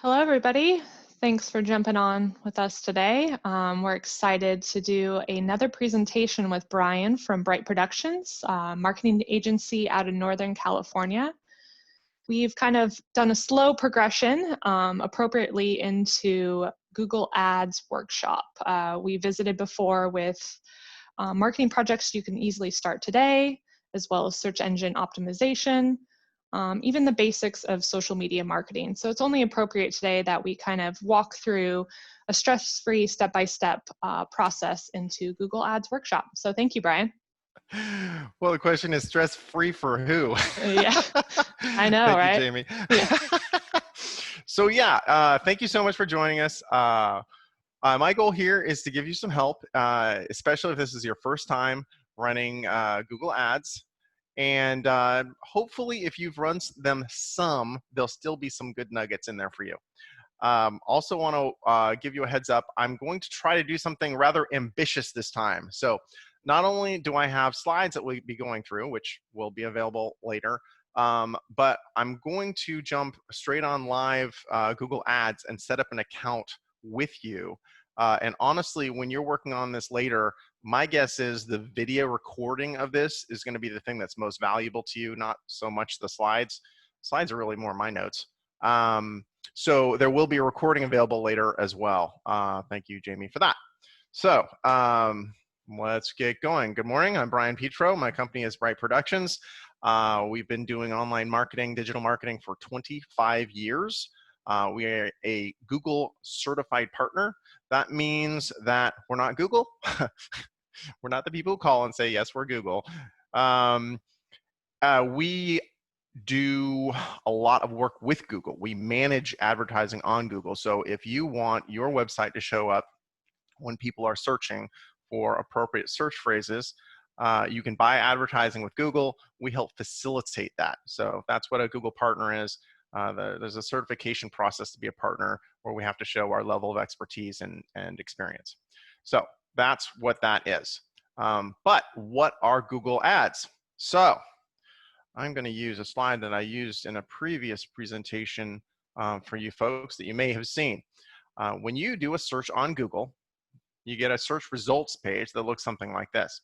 Hello, everybody. Thanks for jumping on with us today. We're excited to do another presentation with Brian from Bright Productions, marketing agency out of Northern California. We've kind of done a slow progression appropriately into Google Ads workshop. We visited before with marketing projects you can easily start today, as well as search engine optimization, even the basics of social media marketing. So it's only appropriate today that we kind of walk through a stress-free step-by-step process into Google Ads workshop. So thank you, Brian. Well, the question is stress-free for who? Yeah, I know, Thank you, right? Jamie. Yeah. So yeah, thank you so much for joining us. My goal here is to give you some help, especially if this is your first time running Google Ads. And hopefully if you've run them some, there'll still be some good nuggets in there for you. Also want to give you a heads up. I'm going to try to do something rather ambitious this time. So not only do I have slides that we'll be going through, which will be available later, but I'm going to jump straight on live Google Ads and set up an account with you. And honestly, when you're working on this later, my guess is the video recording of this is going to be the thing that's most valuable to you, not so much the slides. Slides are really more my notes. So there will be a recording available later as well. Thank you, Jamie, for that. So let's get going. Good morning. I'm Brian Petro. My company is Bright Productions. We've been doing online marketing, digital marketing for 25 years. We are a Google certified partner. That means that we're not Google. We're not the people who call and say, yes, we're Google. We do a lot of work with Google. We manage advertising on Google. So if you want your website to show up when people are searching for appropriate search phrases, you can buy advertising with Google. We help facilitate that. So that's what a Google partner is. There's a certification process to be a partner where we have to show our level of expertise and experience. So that's what that is. But what are Google Ads? So I'm going to use a slide that I used in a previous presentation for you folks that you may have seen. When you do a search on Google, you get a search results page that looks something like this.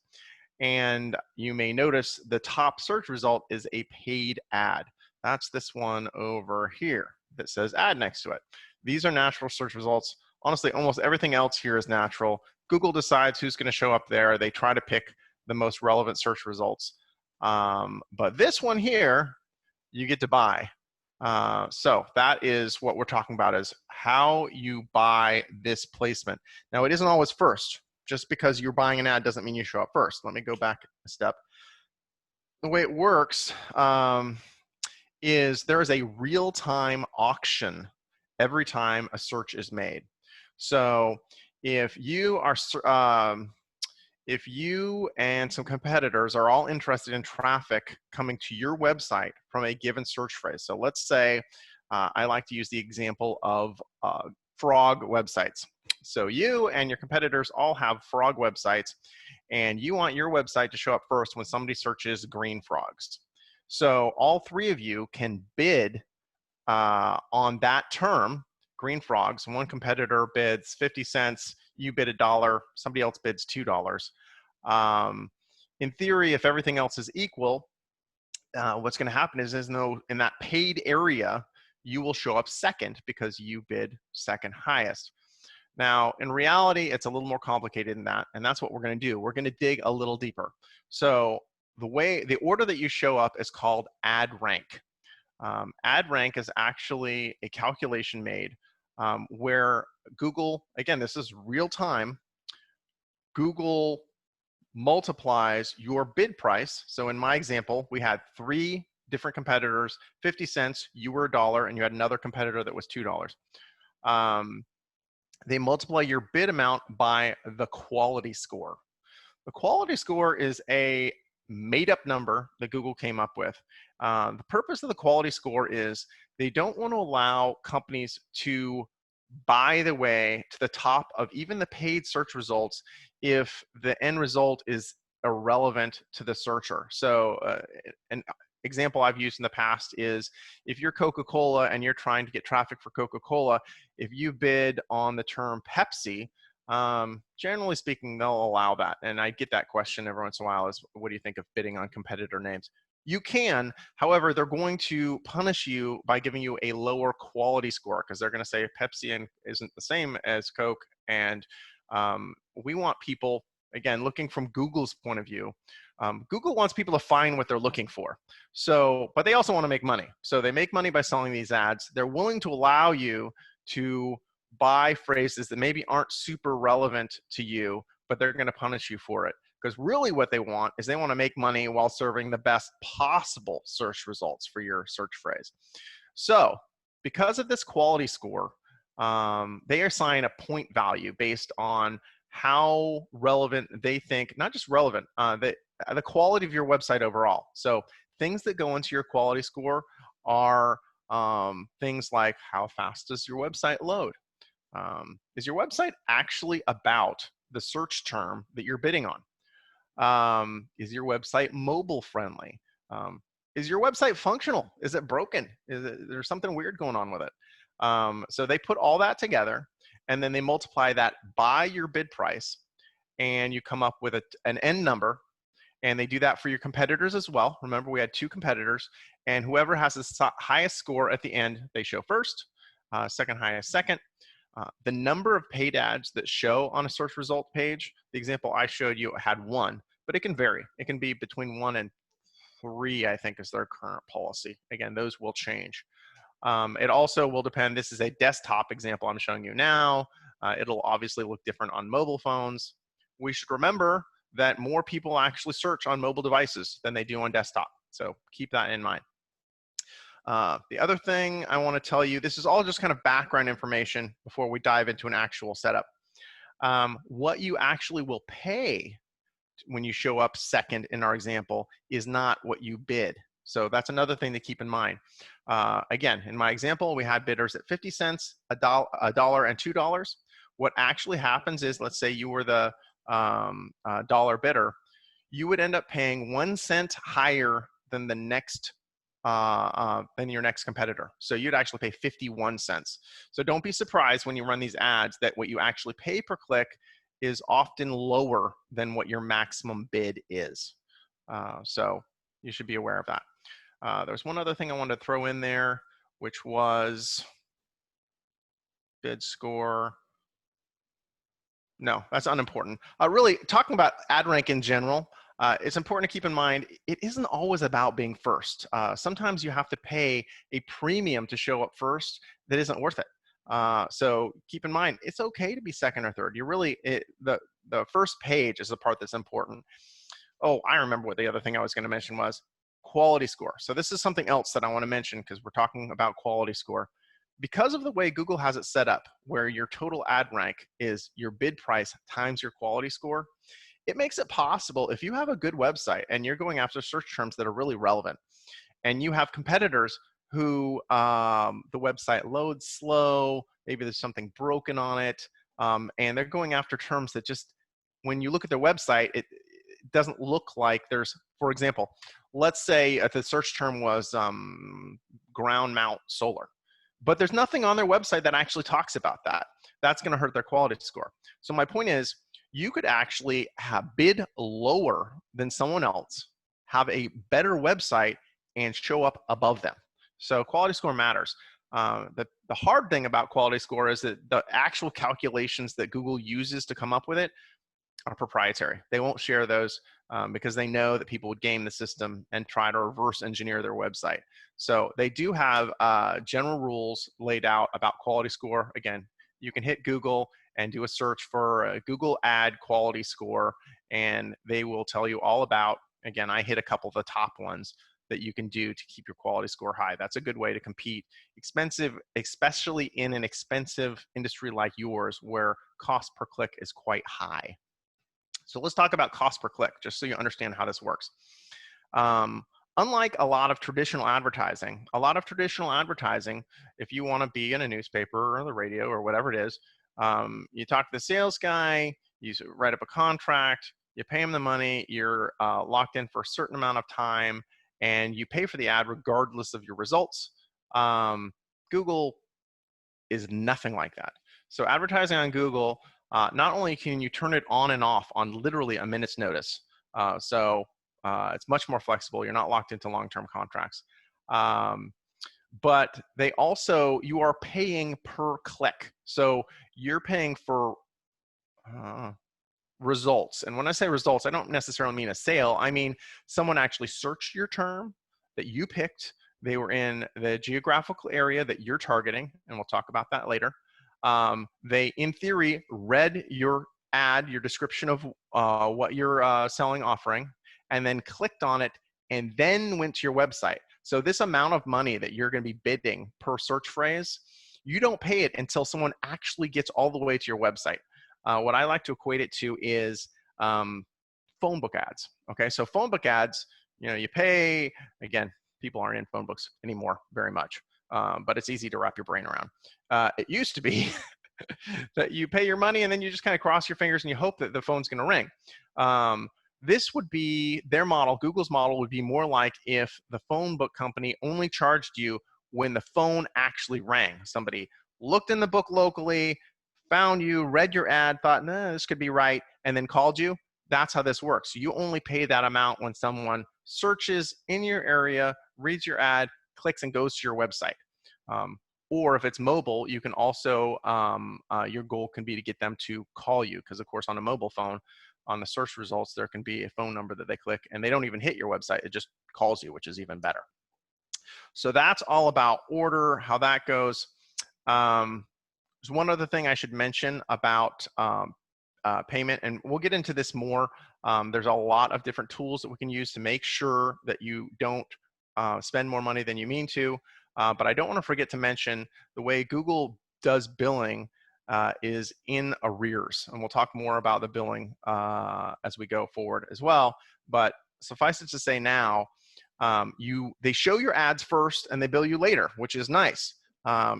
And you may notice the top search result is a paid ad. That's this one over here that says ad next to it. These are natural search results. Honestly, almost everything else here is natural. Google decides who's going to show up there. They try to pick the most relevant search results. But this one here, you get to buy. So that is what we're talking about, is how you buy this placement. Now, it isn't always first. Just because you're buying an ad doesn't mean you show up first. Let me go back a step. The way it works is there is a real-time auction every time a search is made. So if you and some competitors are all interested in traffic coming to your website from a given search phrase. So let's say I like to use the example of frog websites. So you and your competitors all have frog websites, and you want your website to show up first when somebody searches green frogs. So all three of you can bid on that term, green frogs. One competitor bids 50 cents, you bid $1, somebody else bids $2. In theory, if everything else is equal, what's going to happen is in that paid area, you will show up second because you bid second highest. Now, in reality, it's a little more complicated than that, and that's what we're going to do. We're going to dig a little deeper. So the order that you show up is called ad rank. Ad rank is actually a calculation made where Google, again, this is real time, Google multiplies your bid price. So in my example, we had 3 different competitors, 50 cents, you were $1, and you had another competitor that was $2. They multiply your bid amount by the quality score. The quality score is a made-up number that Google came up with. The purpose of the quality score is they don't want to allow companies to buy the way to the top of even the paid search results if the end result is irrelevant to the searcher. So, and example I've used in the past is if you're Coca-Cola and you're trying to get traffic for Coca-Cola, if you bid on the term Pepsi, generally speaking, they'll allow that. And I get that question every once in a while is, what do you think of bidding on competitor names? You can, however, they're going to punish you by giving you a lower quality score because they're going to say Pepsi isn't the same as Coke. And we want people, again, looking from Google's point of view, Google wants people to find what they're looking for. So, but they also want to make money. So they make money by selling these ads. They're willing to allow you to buy phrases that maybe aren't super relevant to you, but they're going to punish you for it. Because really what they want is they want to make money while serving the best possible search results for your search phrase. So because of this quality score, they assign a point value based on how relevant they think, not just relevant, the quality of your website overall. So things that go into your quality score are things like how fast does your website load? Is your website actually about the search term that you're bidding on? Is your website mobile friendly? Is your website functional? Is it broken? There's something weird going on with it? So they put all that together and then they multiply that by your bid price and you come up with an end number, and they do that for your competitors as well. Remember, we had 2 competitors, and whoever has the highest score at the end, they show first, second highest second. The number of paid ads that show on a search result page, the example I showed you had 1, but it can vary. It can be between 1 and 3, I think, is their current policy. Again, those will change. It also will depend. This is a desktop example I'm showing you now. It'll obviously look different on mobile phones. We should remember that more people actually search on mobile devices than they do on desktop. So keep that in mind. The other thing I want to tell you, this is all just kind of background information before we dive into an actual setup. What you actually will pay when you show up second in our example is not what you bid. So that's another thing to keep in mind. Again, in my example, we had bidders at 50 cents, $1, and $2. What actually happens is, let's say you were the dollar bidder, you would end up paying 1 cent higher than the next than your next competitor. So you'd actually pay 51 cents. So don't be surprised when you run these ads that what you actually pay per click is often lower than what your maximum bid is. So you should be aware of that. There's one other thing I wanted to throw in there, which was bid score. No, that's unimportant. Really, talking about ad rank in general, it's important to keep in mind, it isn't always about being first. Sometimes you have to pay a premium to show up first that isn't worth it. So keep in mind, it's okay to be second or third. You really, the first page is the part that's important. Oh, I remember what the other thing I was going to mention was quality score. So this is something else that I want to mention because we're talking about quality score. Because of the way Google has it set up, where your total ad rank is your bid price times your quality score, it makes it possible if you have a good website and you're going after search terms that are really relevant, and you have competitors who the website loads slow, maybe there's something broken on it, and they're going after terms that just, when you look at their website, it doesn't look like there's, for example, let's say if the search term was ground mount solar, but there's nothing on their website that actually talks about that. That's going to hurt their quality score. So my point is, you could actually bid lower than someone else, have a better website, and show up above them. So quality score matters. The hard thing about quality score is that the actual calculations that Google uses to come up with it are proprietary. They won't share those because they know that people would game the system and try to reverse engineer their website. So they do have general rules laid out about quality score. Again, you can hit Google and do a search for a Google ad quality score, and they will tell you all about, again, I hit a couple of the top ones that you can do to keep your quality score high. That's a good way to compete. Expensive, especially in an expensive industry like yours where cost per click is quite high. So let's talk about cost per click, just so you understand how this works. Unlike a lot of traditional advertising, if you want to be in a newspaper or the radio or whatever it is, you talk to the sales guy, you write up a contract, you pay him the money, you're locked in for a certain amount of time, and you pay for the ad regardless of your results. Google is nothing like that. So advertising on Google, not only can you turn it on and off on literally a minute's notice, it's much more flexible. You're not locked into long-term contracts. But they also, you are paying per click. So you're paying for results. And when I say results, I don't necessarily mean a sale. I mean, someone actually searched your term that you picked. They were in the geographical area that you're targeting, and we'll talk about that later. They, in theory, read your ad, your description of what you're selling, offering, and then clicked on it, and then went to your website. So this amount of money that you're going to be bidding per search phrase, you don't pay it until someone actually gets all the way to your website. What I like to equate it to is phone book ads. Okay, so phone book ads, you pay, again, people aren't in phone books anymore very much, but it's easy to wrap your brain around. It used to be that you pay your money and then you just kind of cross your fingers and you hope that the phone's going to ring. This would be their model. Google's model would be more like if the phone book company only charged you when the phone actually rang. Somebody looked in the book locally, found you, read your ad, thought, nah, this could be right, and then called you. That's how this works. You only pay that amount when someone searches in your area, reads your ad, clicks, and goes to your website. Or if it's mobile, you can also, your goal can be to get them to call you, because of course on a mobile phone, on the search results, there can be a phone number that they click and they don't even hit your website, it just calls you, which is even better. So that's all about order, how that goes. There's one other thing I should mention about payment, and we'll get into this more. There's a lot of different tools that we can use to make sure that you don't spend more money than you mean to. But I don't want to forget to mention the way Google does billing is in arrears. And we'll talk more about the billing as we go forward as well. But suffice it to say now, they show your ads first and they bill you later, which is nice.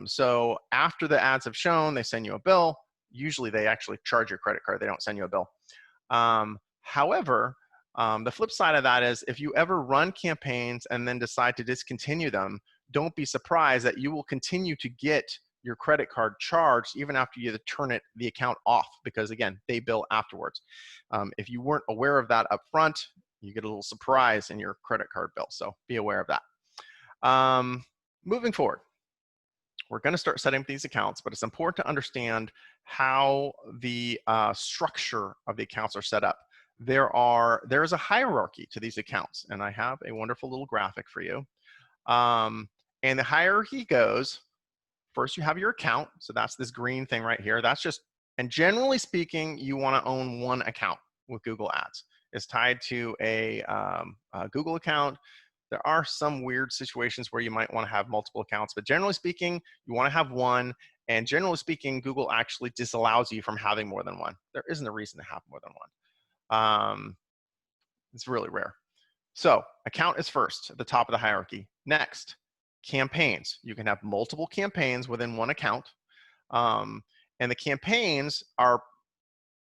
So after the ads have shown, they send you a bill. Usually they actually charge your credit card. They don't send you a bill. However, the flip side of that is if you ever run campaigns and then decide to discontinue them, don't be surprised that you will continue to get your credit card charged even after you turn the account off, because again, they bill afterwards. If you weren't aware of that up front, you get a little surprise in your credit card bill. So be aware of that. Moving forward, we're going to start setting up these accounts, but it's important to understand how the structure of the accounts are set up. There is a hierarchy to these accounts, and I have a wonderful little graphic for you. And the hierarchy goes, first you have your account, so that's this green thing right here. That's just, and generally speaking, you want to own one account with Google Ads. It's tied to a Google account. There are some weird situations where you might want to have multiple accounts, but generally speaking, you want to have one. And generally speaking, Google actually disallows you from having more than one. There isn't a reason to have more than one. It's really rare. So account is first at the top of the hierarchy. Next, campaigns. You can have multiple campaigns within one account. And the campaigns are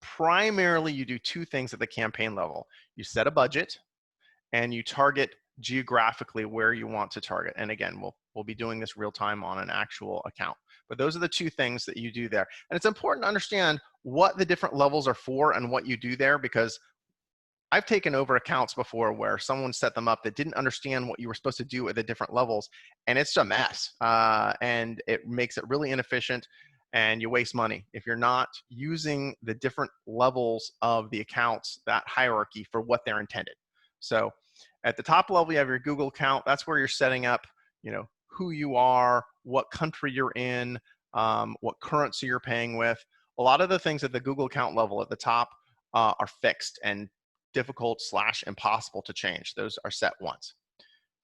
primarily, you do two things at the campaign level. You set a budget and you target geographically where you want to target. And again, we'll be doing this real time on an actual account. But those are the two things that you do there. And it's important to understand what the different levels are for and what you do there, because I've taken over accounts before where someone set them up that didn't understand what you were supposed to do at the different levels, and it's a mess. And it makes it really inefficient, and you waste money if you're not using the different levels of the accounts, that hierarchy, for what they're intended. So at the top level, you have your Google account. That's where you're setting up, who you are, what country you're in, what currency you're paying with. A lot of the things at the Google account level at the top are fixed and difficult/impossible to change. Those are set once.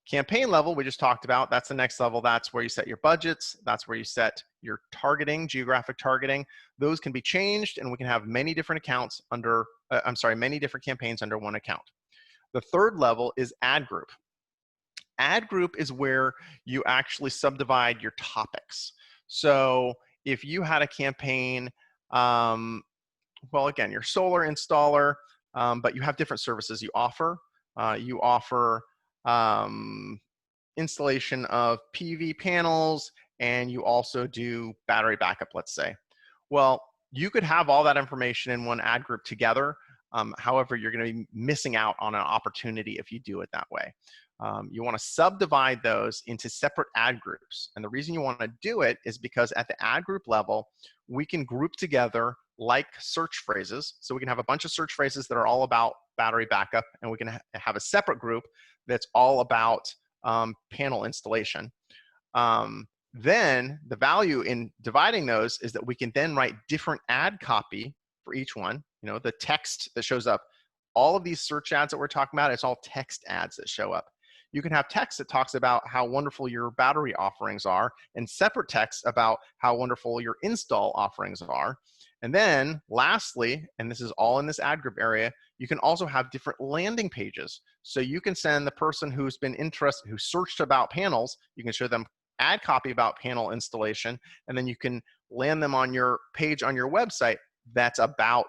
Campaign level, we just talked about, that's the next level. That's where you set your budgets. That's where you set your targeting, geographic targeting. Those can be changed, and we can have many different accounts under, many different campaigns under one account. The third level is ad group. Ad group is where you actually subdivide your topics. So if you had a campaign, well, again, you're solar installer, but you have different services you offer. You offer installation of PV panels, and you also do battery backup, let's say. Well, you could have all that information in one ad group together. However, you're going to be missing out on an opportunity if you do it that way. You want to subdivide those into separate ad groups. And the reason you want to do it is because at the ad group level, we can group together like search phrases. So we can have a bunch of search phrases that are all about battery backup, and we can have a separate group that's all about panel installation. Then the value in dividing those is that we can then write different ad copy for each one. You know, the text that shows up, all of these search ads that we're talking about, it's all text ads that show up. You can have text that talks about how wonderful your battery offerings are, and separate text about how wonderful your install offerings are. And then lastly, and this is all in this ad group area, you can also have different landing pages. So you can send the person who's been interested, who searched about panels, you can show them ad copy about panel installation, and then you can land them on your page on your website that's about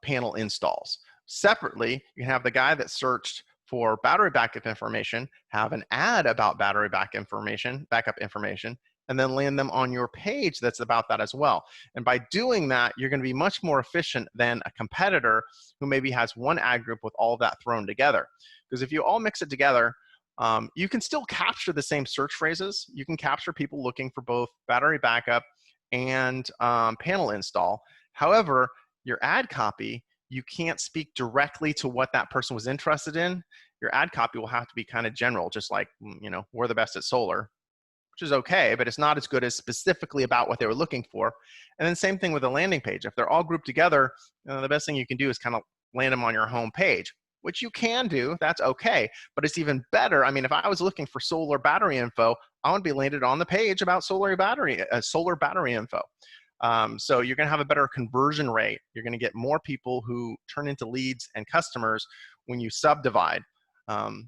panel installs. Separately, you can have the guy that searched for battery backup information have an ad about battery backup information, and then land them on your page that's about that as well. And by doing that, you're going to be much more efficient than a competitor who maybe has one ad group with all of that thrown together. Because if you all mix it together, you can still capture the same search phrases. You can capture people looking for both battery backup and panel install. However, your ad copy, you can't speak directly to what that person was interested in. Your ad copy will have to be kind of general, just like, you know, we're the best at solar, which is okay, but it's not as good as specifically about what they were looking for. And then same thing with a landing page. If they're all grouped together, the best thing you can do is kind of land them on your home page, which you can do, that's okay. But it's even better. I mean, if I was looking for solar battery info, I would be landed on the page about solar battery info. So you're going to have a better conversion rate. You're going to get more people who turn into leads and customers when you subdivide.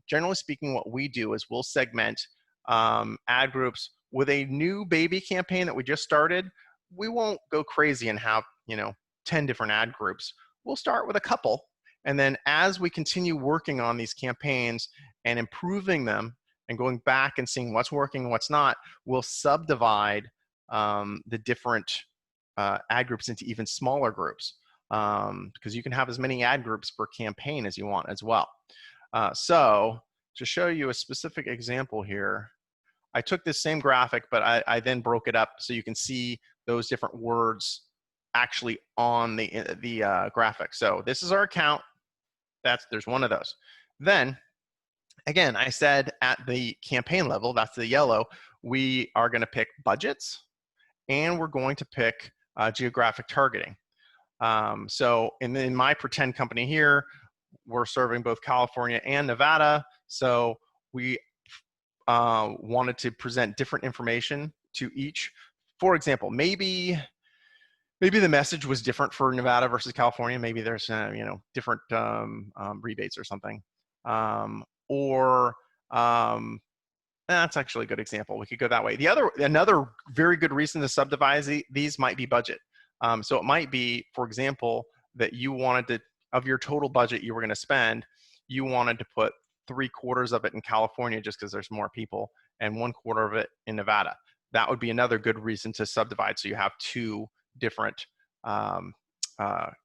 Generally speaking, what we do is we'll segment ad groups with a new baby campaign that we just started. We won't go crazy and have, 10 different ad groups. We'll start with a couple. And then as we continue working on these campaigns and improving them and going back and seeing what's working and what's not, we'll subdivide the different ad groups into even smaller groups, because you can have as many ad groups per campaign as you want as well. So to show you a specific example here, I took this same graphic, but I then broke it up so you can see those different words actually on the graphic. So this is our account. There's one of those. Then again, I said at the campaign level, that's the yellow, we are going to pick budgets, and we're going to pick geographic targeting. So in my pretend company here, we're serving both California and Nevada. So we wanted to present different information to each. For example, maybe the message was different for Nevada versus California. Maybe there's different rebates or something. That's actually a good example. We could go that way. Another very good reason to subdivide these might be budget. So it might be, for example, that you wanted to, of your total budget you were going to spend, you wanted to put 3/4 of it in California just because there's more people, and 1/4 of it in Nevada. That would be another good reason to subdivide, so you have two different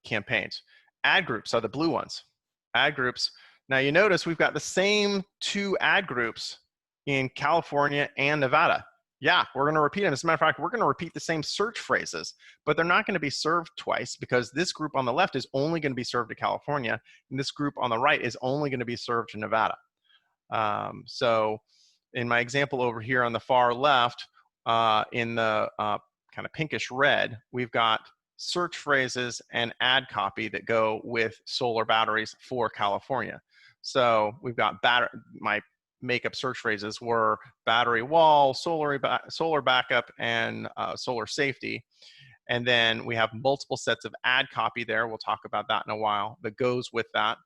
campaigns. Ad groups are the blue ones. Ad groups. Now you notice we've got the same two ad groups in California and Nevada. Yeah, we're going to repeat them. As a matter of fact, we're going to repeat the same search phrases, but they're not going to be served twice, because this group on the left is only going to be served to California, and this group on the right is only going to be served to Nevada. So in my example over here on the far left, in the kind of pinkish red, we've got search phrases and ad copy that go with solar batteries for California. So we've got my makeup search phrases were battery wall, solar backup, and solar safety. And then we have multiple sets of ad copy there. We'll talk about that in a while, that goes with that.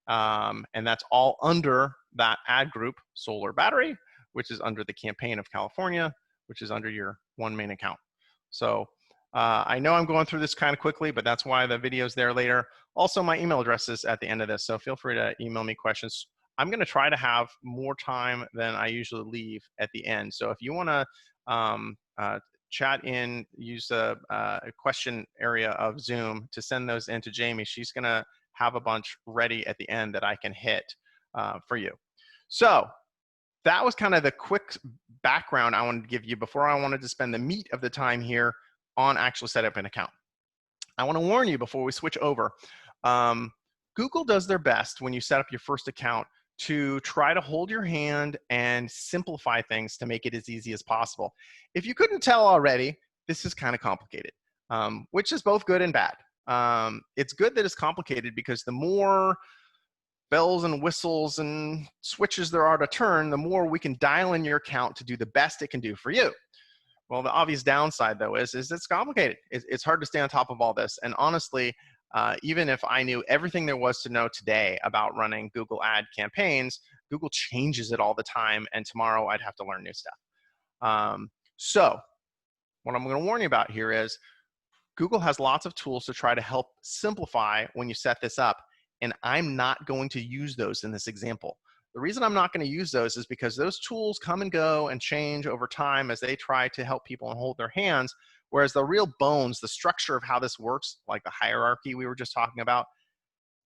And that's all under that ad group, solar battery, which is under the campaign of California, which is under your one main account. So I know I'm going through this kind of quickly, but that's why the video's there later. Also, my email address is at the end of this, so feel free to email me questions. I'm going to try to have more time than I usually leave at the end. So if you want to chat in, use the question area of Zoom to send those in to Jamie. She's going to have a bunch ready at the end that I can hit for you. So that was kind of the quick background I wanted to give you before I wanted to spend the meat of the time here on actually setting up an account. I want to warn you before we switch over. Google does their best when you set up your first account to try to hold your hand and simplify things to make it as easy as possible. If you couldn't tell already, this is kind of complicated, which is both good and bad. It's good that it's complicated because the more bells and whistles and switches there are to turn, the more we can dial in your account to do the best it can do for you. Well, the obvious downside, though, is it's complicated. It's hard to stay on top of all this. And honestly, even if I knew everything there was to know today about running Google ad campaigns, Google changes it all the time, and tomorrow I'd have to learn new stuff. So what I'm going to warn you about here is Google has lots of tools to try to help simplify when you set this up, and I'm not going to use those in this example. The reason I'm not going to use those is because those tools come and go and change over time as they try to help people and hold their hands, whereas the real bones, the structure of how this works, like the hierarchy we were just talking about,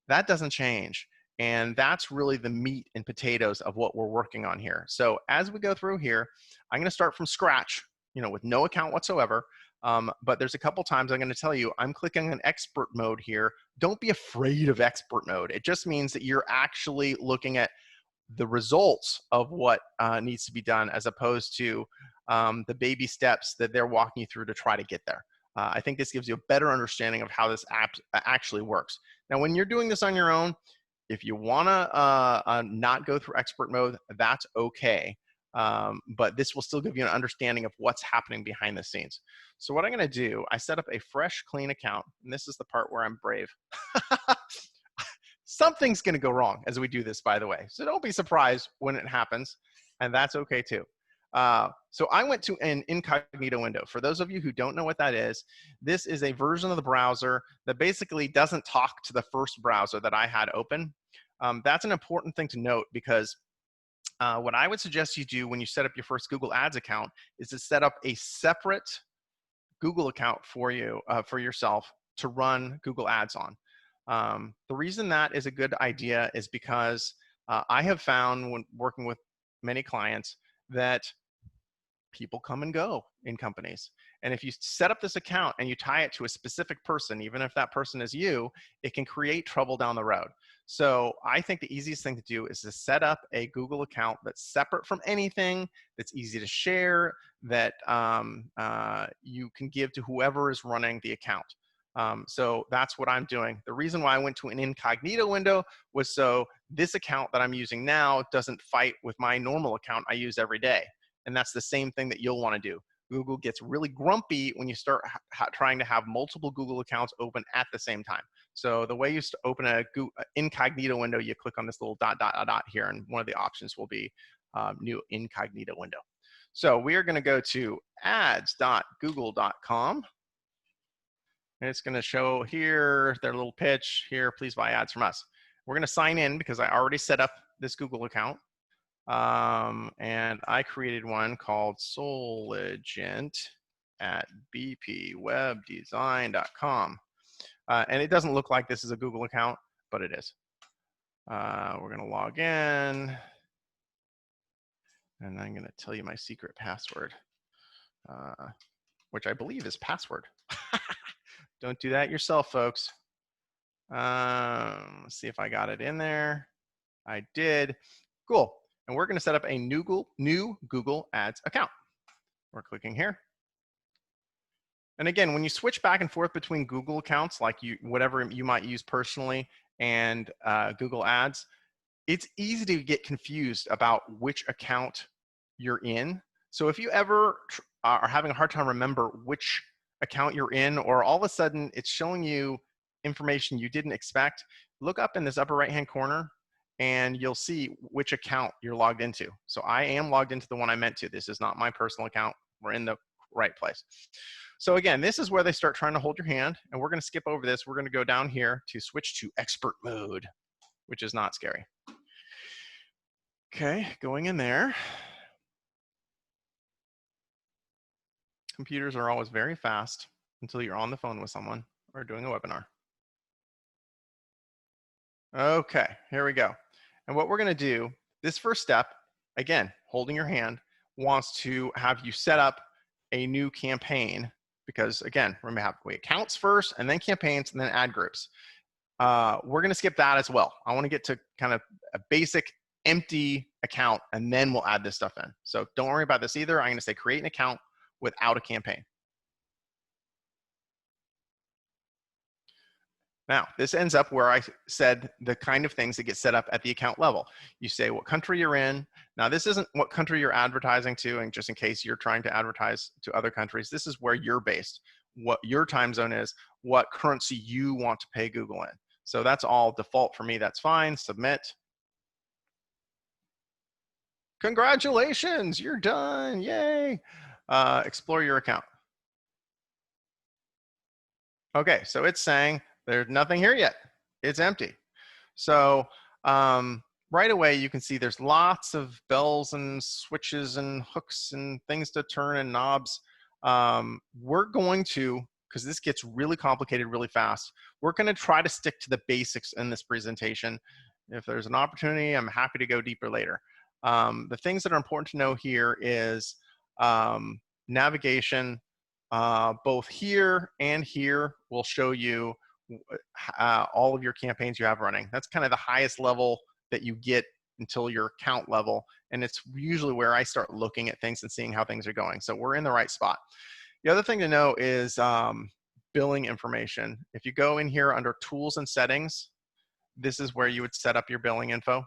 that doesn't change. And that's really the meat and potatoes of what we're working on here. So as we go through here, I'm going to start from scratch, with no account whatsoever. But there's a couple times I'm going to tell you, I'm clicking on expert mode here. Don't be afraid of expert mode. It just means that you're actually looking at the results of what needs to be done as opposed to the baby steps that they're walking you through to try to get there. I think this gives you a better understanding of how this app actually works. Now, when you're doing this on your own, if you want to not go through expert mode, that's okay. But this will still give you an understanding of what's happening behind the scenes. So what I'm going to do, I set up a fresh, clean account. And this is the part where I'm brave. Something's going to go wrong as we do this, by the way. So don't be surprised when it happens. And that's okay, too. So I went to an Incognito Window. For those of you who don't know what that is, this is a version of the browser that basically doesn't talk to the first browser that I had open. That's an important thing to note because what I would suggest you do when you set up your first Google Ads account is to set up a separate Google account for you, for yourself to run Google Ads on. The reason that is a good idea is because I have found when working with many clients that people come and go in companies. And if you set up this account and you tie it to a specific person, even if that person is you, it can create trouble down the road. So I think the easiest thing to do is to set up a Google account that's separate from anything, that's easy to share, that you can give to whoever is running the account. So that's what I'm doing. The reason why I went to an incognito window was so this account that I'm using now doesn't fight with my normal account I use every day. And that's the same thing that you'll want to do. Google gets really grumpy when you start trying to have multiple Google accounts open at the same time. So the way you open a incognito window, you click on this little dot here, and one of the options will be new incognito window. So we are going to go to ads.google.com. And it's going to show here their little pitch here, please buy ads from us. We're going to sign in because I already set up this Google account. And I created one called Soligent at bpwebdesign.com. And it doesn't look like this is a Google account, but it is. We're going to log in. And I'm going to tell you my secret password, which I believe is password. Don't do that yourself, folks. Let's see if I got it in there. I did. Cool. And we're going to set up a new Google Ads account. We're clicking here. And again, when you switch back and forth between Google accounts, like whatever you might use personally, and Google Ads, it's easy to get confused about which account you're in. So if you ever are having a hard time remember which account you're in, or all of a sudden it's showing you information you didn't expect, look up in this upper right-hand corner and you'll see which account you're logged into. So I am logged into the one I meant to. This is not my personal account. We're in the right place. So again, this is where they start trying to hold your hand, and we're going to skip over this. We're going to go down here to switch to expert mode, which is not scary. Okay, going in there. Computers are always very fast until you're on the phone with someone or doing a webinar. Okay, here we go. And what we're going to do, this first step, again, holding your hand, wants to have you set up a new campaign because, again, we're going to have accounts first and then campaigns and then ad groups. We're going to skip that as well. I want to get to kind of a basic empty account and then we'll add this stuff in. So don't worry about this either. I'm going to say create an account without a campaign. Now, this ends up where I said the kind of things that get set up at the account level. You say what country you're in. Now, this isn't what country you're advertising to, and just in case you're trying to advertise to other countries, this is where you're based, what your time zone is, what currency you want to pay Google in. So that's all default for me. That's fine. Submit. Congratulations, you're done. Yay. Explore your account. Okay, so it's saying there's nothing here yet. It's empty. So right away, you can see there's lots of bells and switches and hooks and things to turn and knobs. We're going to, because this gets really complicated really fast, we're going to try to stick to the basics in this presentation. If there's an opportunity, I'm happy to go deeper later. The things that are important to know here is navigation. Both here and here will show you all of your campaigns you have running. That's kind of the highest level that you get until your account level. And it's usually where I start looking at things and seeing how things are going. So we're in the right spot. The other thing to know is billing information. If you go in here under tools and settings, this is where you would set up your billing info.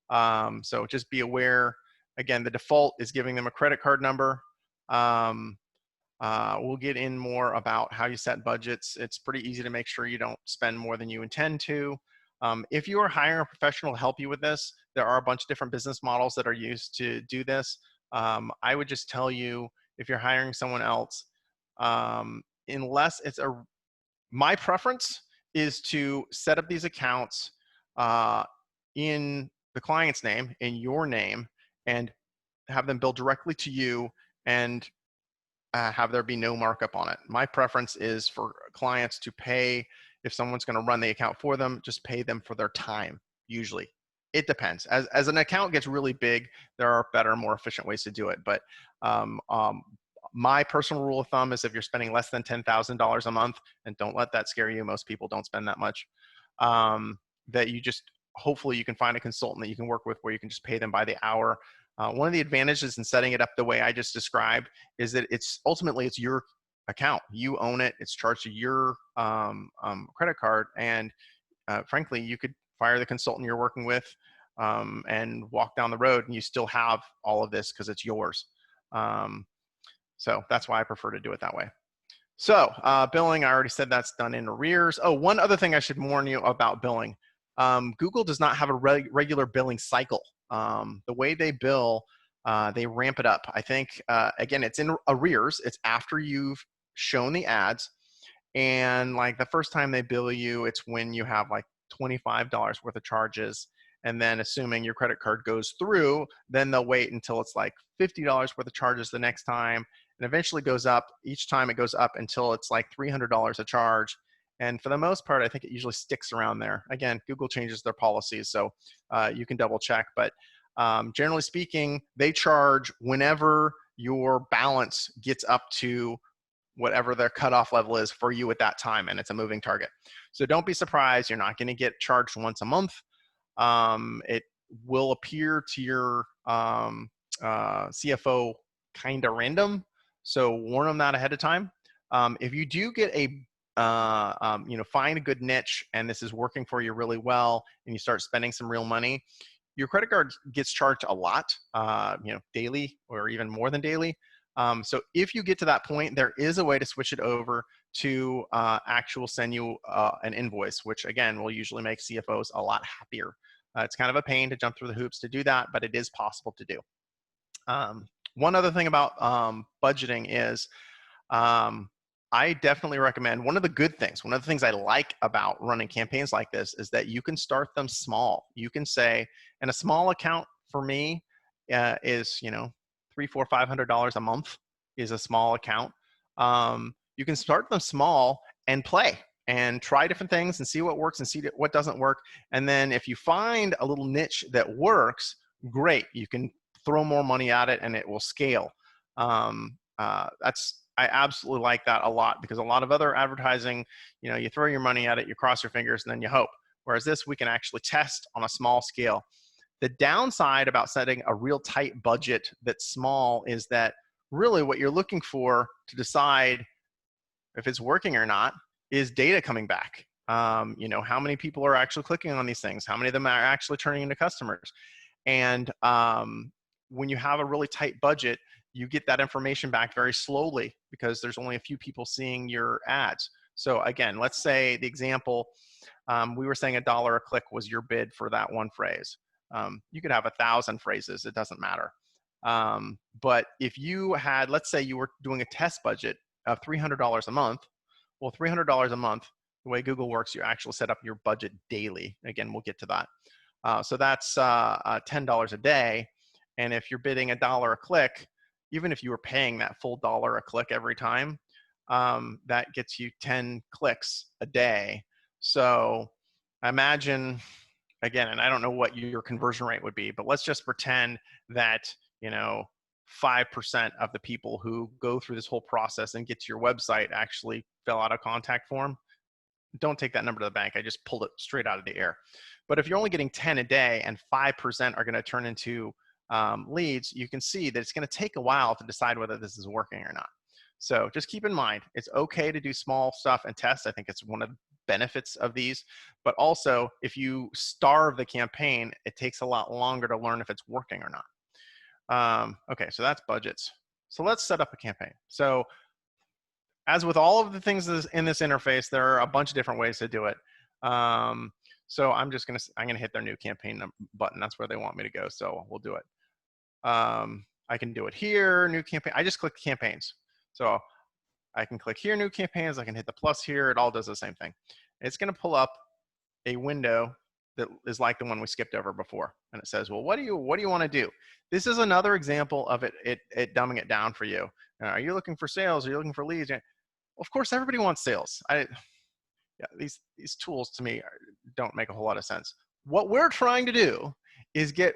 So just be aware, again, the default is giving them a credit card number. We'll get in more about how you set budgets. It's pretty easy to make sure you don't spend more than you intend to. If you are hiring a professional to help you with this, there are a bunch of different business models that are used to do this. I would just tell you, if you're hiring someone else, unless it's my preference is to set up these accounts in the client's name, in your name, and have them billed directly to you and have there be no markup on it. My preference is for clients to pay, if someone's going to run the account for them, just pay them for their time, usually. It depends. As an account gets really big, there are better, more efficient ways to do it. But my personal rule of thumb is if you're spending less than $10,000 a month, and don't let that scare you, most people don't spend that much, that you just, hopefully you can find a consultant that you can work with where you can just pay them by the hour. One of the advantages in setting it up the way I just described is that ultimately it's your account. You own it. It's charged to your credit card. And frankly, you could fire the consultant you're working with and walk down the road and you still have all of this because it's yours. So that's why I prefer to do it that way. So billing, I already said that's done in arrears. Oh, one other thing I should warn you about billing. Google does not have a regular billing cycle. The way they bill, they ramp it up. I think, again, it's in arrears. It's after you've shown the ads. And like the first time they bill you, it's when you have like $25 worth of charges. And then assuming your credit card goes through, then they'll wait until it's like $50 worth of charges the next time. And eventually goes up. Each time it goes up until it's like $300 a charge. And for the most part, I think it usually sticks around there. Again, Google changes their policies, so you can double check. But generally speaking, they charge whenever your balance gets up to whatever their cutoff level is for you at that time, and it's a moving target. So don't be surprised. You're not going to get charged once a month. It will appear to your CFO kind of random, so warn them that ahead of time. If you do get a find a good niche and this is working for you really well and you start spending some real money, your credit card gets charged a lot, daily or even more than daily. So if you get to that point, there is a way to switch it over to actual send you an invoice, which again, will usually make CFOs a lot happier. It's kind of a pain to jump through the hoops to do that, but it is possible to do. One other thing about budgeting is I definitely recommend, one of the good things, one of the things I like about running campaigns like this is that you can start them small. You can say, and a small account for me is, you know, $300, $400, $500 a month is a small account. You can start them small and play and try different things and see what works and see what doesn't work. And then if you find a little niche that works, great. You can throw more money at it and it will scale. I absolutely like that a lot, because a lot of other advertising, you know, you throw your money at it, you cross your fingers, and then you hope. Whereas this, we can actually test on a small scale. The downside about setting a real tight budget that's small is that really what you're looking for to decide if it's working or not is data coming back. You know, how many people are actually clicking on these things? How many of them are actually turning into customers? And when you have a really tight budget, you get that information back very slowly because there's only a few people seeing your ads. So again, let's say the example, we were saying $1 a click was your bid for that one phrase. You could have 1,000 phrases, it doesn't matter. But if you had, let's say you were doing a test budget of $300 a month, well, $300 a month, the way Google works, you actually set up your budget daily. Again, we'll get to that. So that's $10 a day. And if you're bidding $1 a click, even if you were paying that full $1 a click every time, that gets you 10 clicks a day. So imagine, again, and I don't know what your conversion rate would be, but let's just pretend that, you know, 5% of the people who go through this whole process and get to your website actually fill out a contact form. Don't take that number to the bank. I just pulled it straight out of the air. But if you're only getting 10 a day and 5% are going to turn into leads, you can see that it's going to take a while to decide whether this is working or not. So just keep in mind, it's okay to do small stuff and test. I think it's one of the benefits of these, but also if you starve the campaign, it takes a lot longer to learn if it's working or not. Okay, so that's budgets. So let's set up a campaign. So as with all of the things in this interface, there are a bunch of different ways to do it. So I'm gonna hit their new campaign button. That's where they want me to go. So we'll do it. I can do it here, new campaign. I just click campaigns. So I can click here, new campaigns. I can hit the plus here. It all does the same thing. It's gonna pull up a window that is like the one we skipped over before. And it says, well, what do you want to do? This is another example of it dumbing it down for you. Are you looking for sales? Are you looking for leads? Of course, everybody wants sales. These tools to me don't make a whole lot of sense. What we're trying to do is get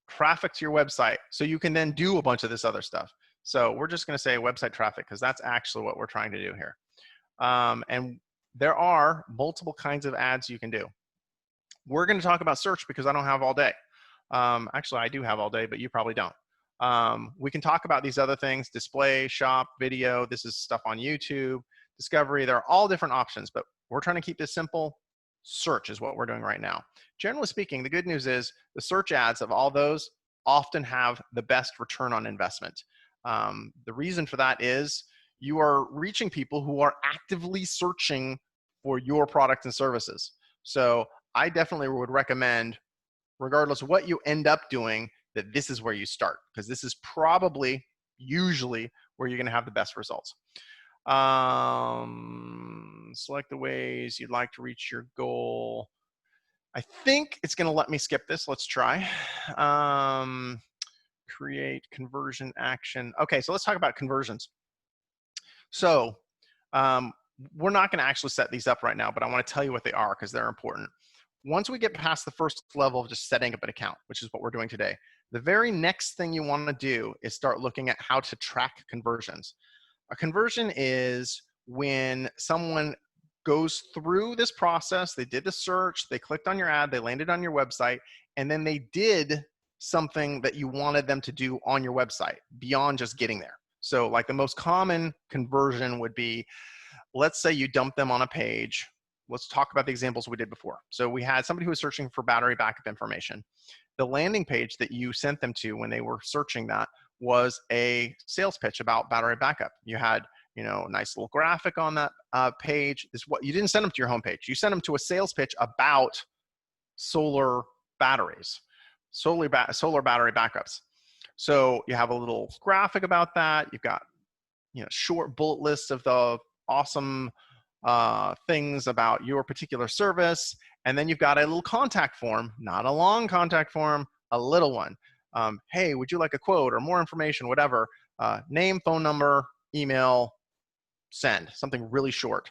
traffic to your website so you can then do a bunch of this other stuff. So we're just going to say website traffic because that's actually what we're trying to do here. And there are multiple kinds of ads you can do. We're going to talk about search because I don't have all day. Actually, I do have all day, but you probably don't. We can talk about these other things: display, shop, video. This is stuff on YouTube, discovery. There are all different options, but we're trying to keep this simple. Search is what we're doing right now. Generally speaking, the good news is the search ads of all those often have the best return on investment. The reason for that is you are reaching people who are actively searching for your products and services. So I definitely would recommend, regardless of what you end up doing, that this is where you start, because this is probably usually where you're going to have the best results. Select the ways you'd like to reach your goal. I think it's going to let me skip this. Let's try. Create conversion action. Okay, so let's talk about conversions. So we're not going to actually set these up right now, but I want to tell you what they are because they're important. Once we get past the first level of just setting up an account, which is what we're doing today, the very next thing you want to do is start looking at how to track conversions. A conversion is when someone goes through this process, they did the search, they clicked on your ad, they landed on your website, and then they did something that you wanted them to do on your website beyond just getting there. So like the most common conversion would be, let's say you dump them on a page. Let's talk about the examples we did before. So we had somebody who was searching for battery backup information. The landing page that you sent them to when they were searching that was a sales pitch about battery backup. You had, you know, a nice little graphic on that page. This what you didn't send them to your homepage. You sent them to a sales pitch about solar batteries, solar battery backups. So you have a little graphic about that. You've got, you know, short bullet lists of the awesome things about your particular service. And then you've got a little contact form, not a long contact form, a little one. hey, would you like a quote or more information, whatever, name, phone number, email, send, something really short.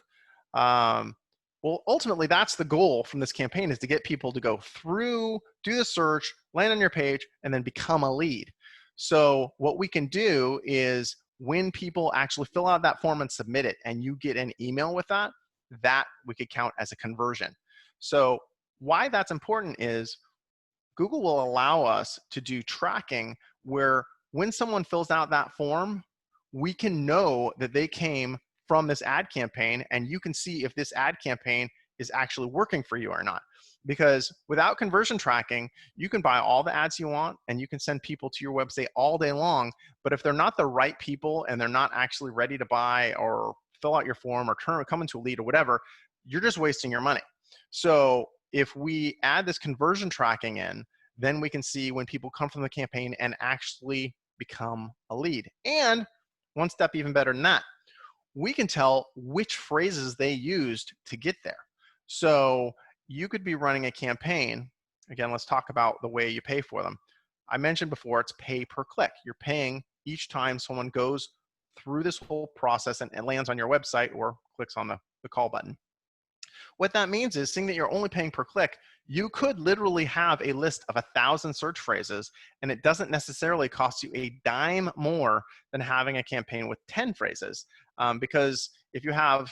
Well, ultimately, that's the goal from this campaign, is to get people to go through, do the search, land on your page, and then become a lead. So what we can do is, when people actually fill out that form and submit it, and you get an email with that, that we could count as a conversion. So why that's important is, Google will allow us to do tracking where when someone fills out that form, we can know that they came from this ad campaign, and you can see if this ad campaign is actually working for you or not. Because without conversion tracking, you can buy all the ads you want and you can send people to your website all day long, but if they're not the right people and they're not actually ready to buy or fill out your form or come into a lead or whatever, you're just wasting your money. So if we add this conversion tracking in, then we can see when people come from the campaign and actually become a lead. And one step even better than that, we can tell which phrases they used to get there. So you could be running a campaign. Again, let's talk about the way you pay for them. I mentioned before, it's pay per click. You're paying each time someone goes through this whole process and lands on your website or clicks on the call button. What that means is, seeing that you're only paying per click, you could literally have a list of 1,000 search phrases, and it doesn't necessarily cost you a dime more than having a campaign with 10 phrases. Because if you have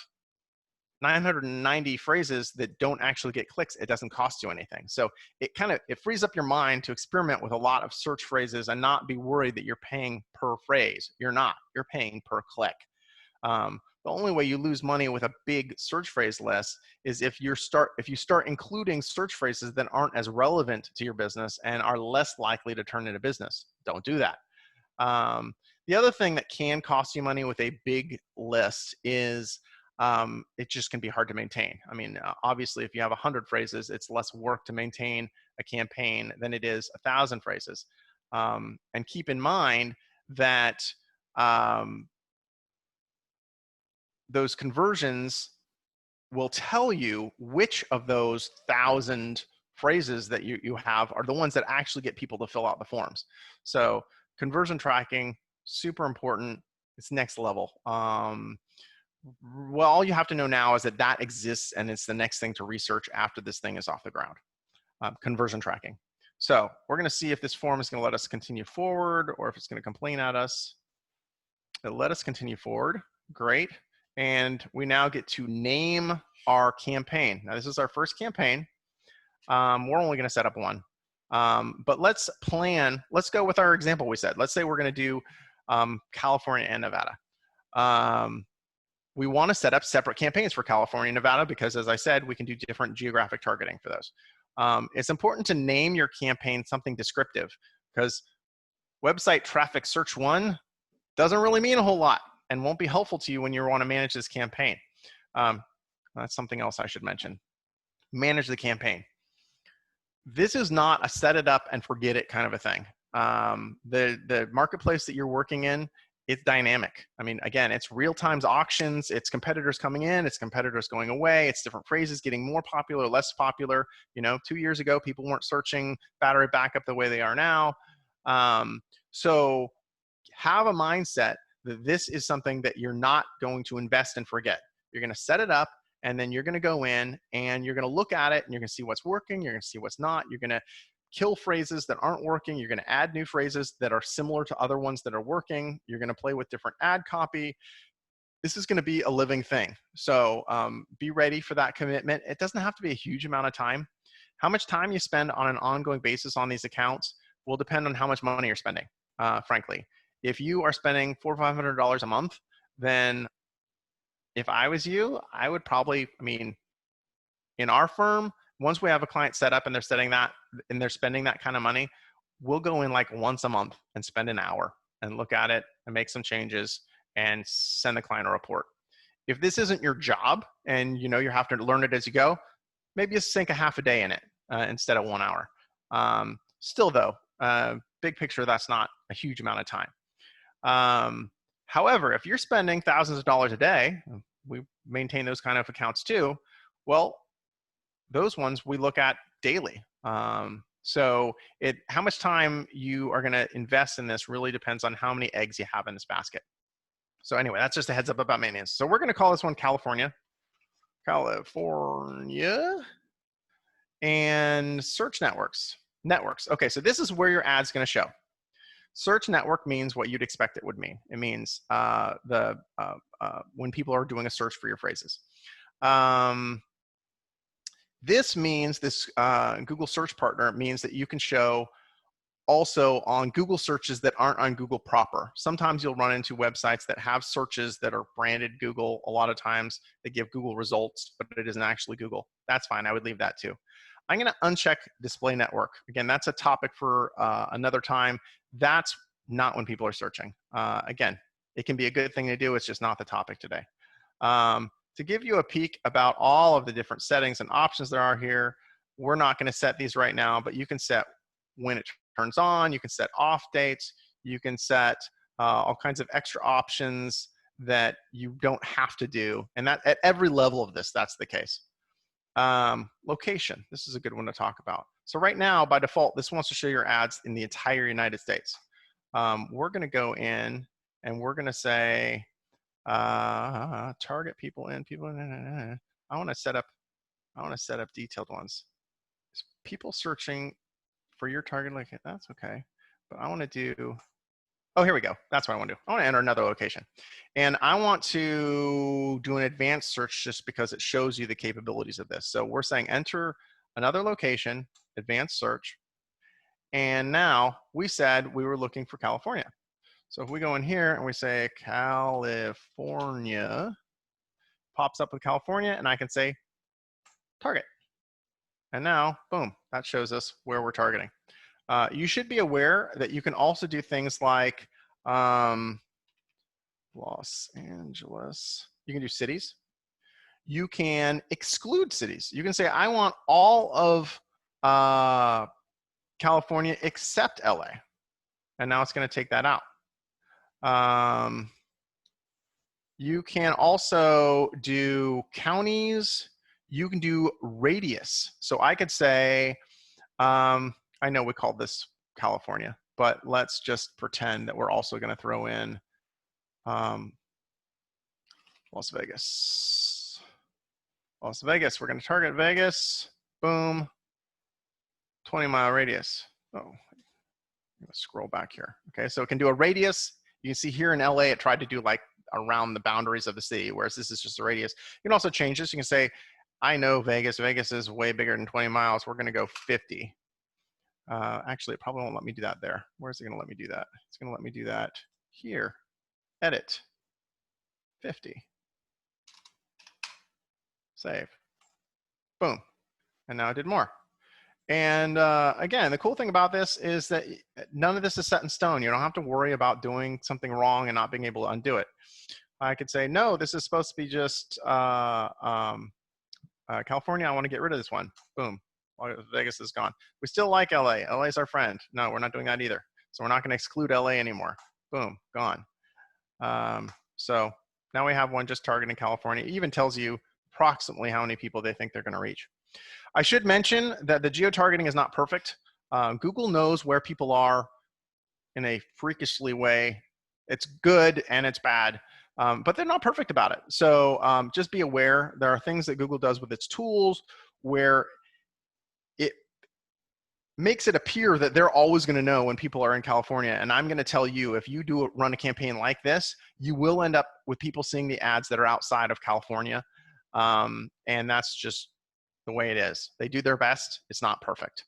990 phrases that don't actually get clicks, it doesn't cost you anything. So it frees up your mind to experiment with a lot of search phrases and not be worried that you're paying per phrase. You're not. You're paying per click. The only way you lose money with a big search phrase list is if you start including search phrases that aren't as relevant to your business and are less likely to turn into business. Don't do that. The other thing that can cost you money with a big list is it just can be hard to maintain. I mean, obviously, if you have 100 phrases, it's less work to maintain a campaign than it is 1,000 phrases. And keep in mind that those conversions will tell you which of those 1,000 phrases that you have are the ones that actually get people to fill out the forms. So conversion tracking, super important. It's next level. Well, all you have to know now is that that exists, and it's the next thing to research after this thing is off the ground. Conversion tracking. So we're going to see if this form is going to let us continue forward or if it's going to complain at us. It'll let us continue forward. Great. And we now get to name our campaign. Now, this is our first campaign. We're only going to set up one. But let's go with our example we said. Let's say we're going to do California and Nevada. We want to set up separate campaigns for California and Nevada because, as I said, we can do different geographic targeting for those. It's important to name your campaign something descriptive, because website traffic search 1 doesn't really mean a whole lot and won't be helpful to you when you want to manage this campaign. That's something else I should mention. Manage the campaign. This is not a set it up and forget it kind of a thing. The marketplace that you're working in, it's dynamic. I mean, again, it's real-time auctions, it's competitors coming in, it's competitors going away, it's different phrases getting more popular, less popular. 2 years ago, people weren't searching battery backup the way they are now. So have a mindset that this is something that you're not going to invest and forget. You're going to set it up, and then you're going to go in and you're going to look at it and you're going to see what's working, you're going to see what's not, you're going to kill phrases that aren't working, you're going to add new phrases that are similar to other ones that are working, you're going to play with different ad copy. This is going to be a living thing. So be ready for that commitment. It doesn't have to be a huge amount of time. How much time you spend on an ongoing basis on these accounts will depend on how much money you're spending, frankly. If you are spending $400 or $500 a month, then if I was you, I would probably, in our firm, once we have a client set up and they're spending that kind of money, we'll go in like once a month and spend an hour and look at it and make some changes and send the client a report. If this isn't your job and you have to learn it as you go, maybe you sink a half a day in it instead of 1 hour. Still though, big picture, that's not a huge amount of time. However, if you're spending thousands of dollars a day, we maintain those kind of accounts too, well, those ones we look at daily. So how much time you are going to invest in this really depends on how many eggs you have in this basket. So anyway, that's just a heads up about maintenance. So we're going to call this one California. California. And search networks. Okay, so this is where your ad's going to show. Search network means what you'd expect it would mean. It means when people are doing a search for your phrases. This means Google Search Partner means that you can show also on Google searches that aren't on Google proper. Sometimes you'll run into websites that have searches that are branded Google. A lot of times they give Google results, but it isn't actually Google. That's fine. I would leave that too. I'm going to uncheck display network. Again, that's a topic for another time. That's not when people are searching. Again, it can be a good thing to do. It's just not the topic today. To give you a peek about all of the different settings and options there are here, we're not going to set these right now, but you can set when it turns on, you can set off dates, you can set all kinds of extra options that you don't have to do. And that at every level of this, that's the case. Location, this is a good one to talk about. So right now, by default, this wants to show your ads in the entire United States. We're going to go in and we're going to say, target people in. I want to set up detailed ones. People searching for your target location, that's okay. But I want to do, oh, here we go. That's what I want to do. I want to enter another location. And I want to do an advanced search just because it shows you the capabilities of this. So we're saying enter another location, advanced search. And now we said we were looking for California. So if we go in here and we say California, pops up with California, and I can say target. And now, boom, that shows us where we're targeting. You should be aware that you can also do things like Los Angeles. You can do cities. You can exclude cities. You can say, I want all of California except LA. And now it's going to take that out. You can also do counties. You can do radius. So I could say, I know we called this California, but let's just pretend that we're also going to throw in Las Vegas. Las Vegas, we're going to target Vegas. Boom. 20-mile radius. Oh, let's scroll back here. Okay, so it can do a radius. You can see here in LA, it tried to do like around the boundaries of the city, whereas this is just a radius. You can also change this. You can say, I know Vegas. Vegas is way bigger than 20 miles. We're going to go 50. Actually, it probably won't let me do that there. Where's it going to let me do that? It's going to let me do that here. Edit. 50. Save. Boom. And now I did more. And again, the cool thing about this is that none of this is set in stone. You don't have to worry about doing something wrong and not being able to undo it. I could say, no, this is supposed to be just California. I want to get rid of this one. Boom. Vegas is gone. We still like LA. LA is our friend. No, we're not doing that either. So we're not going to exclude LA anymore. Boom, gone. So now we have one just targeting California. It even tells you approximately how many people they think they're going to reach. I should mention that the geo-targeting is not perfect. Google knows where people are in a freakishly way. It's good and it's bad, but they're not perfect about it. So just be aware, there are things that Google does with its tools where it makes it appear that they're always going to know when people are in California. And I'm going to tell you, if you run a campaign like this, you will end up with people seeing the ads that are outside of California. And that's just the way it is. They do their best. It's not perfect.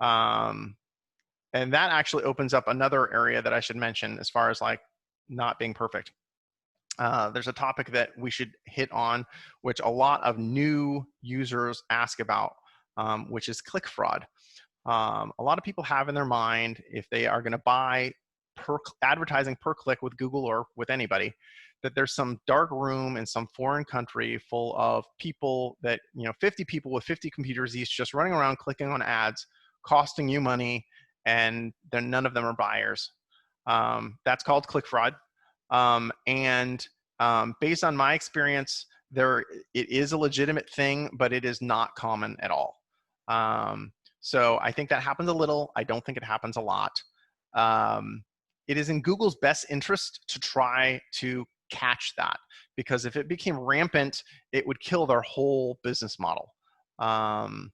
And that actually opens up another area that I should mention as far as like not being perfect. There's a topic that we should hit on, which a lot of new users ask about, which is click fraud. A lot of people have in their mind, if they are going to buy advertising per click with Google or with anybody, that there's some dark room in some foreign country full of people that, 50 people with 50 computers each just running around clicking on ads, costing you money, and then none of them are buyers. That's called click fraud. Based on my experience, it is a legitimate thing, but it is not common at all. So I think that happens a little. I don't think it happens a lot. It is in Google's best interest to try to catch that, because if it became rampant, it would kill their whole business model. And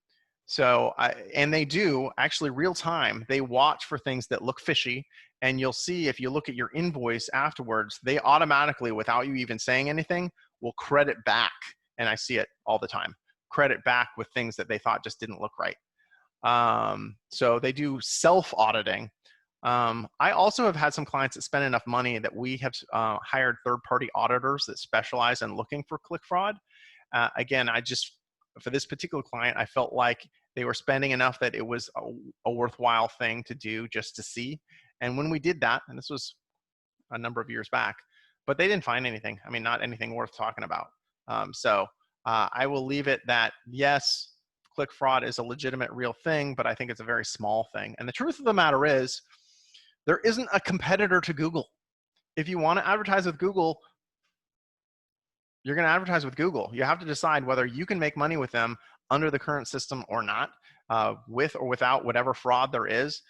they do actually real time, they watch for things that look fishy, and you'll see if you look at your invoice afterwards, they automatically, without you even saying anything, will credit back. And I see it all the time, credit back with things that they thought just didn't look right. So they do self-auditing. I also have had some clients that spend enough money that we have hired third-party auditors that specialize in looking for click fraud. Again, for this particular client, I felt like they were spending enough that it was a worthwhile thing to do just to see. And when we did that, and this was a number of years back, but they didn't find anything. I mean, not anything worth talking about. I will leave it that, yes, click fraud is a legitimate real thing, but I think it's a very small thing. And the truth of the matter is, there isn't a competitor to Google. If you want to advertise with Google, you're going to advertise with Google. You have to decide whether you can make money with them under the current system or not, with or without whatever fraud there is,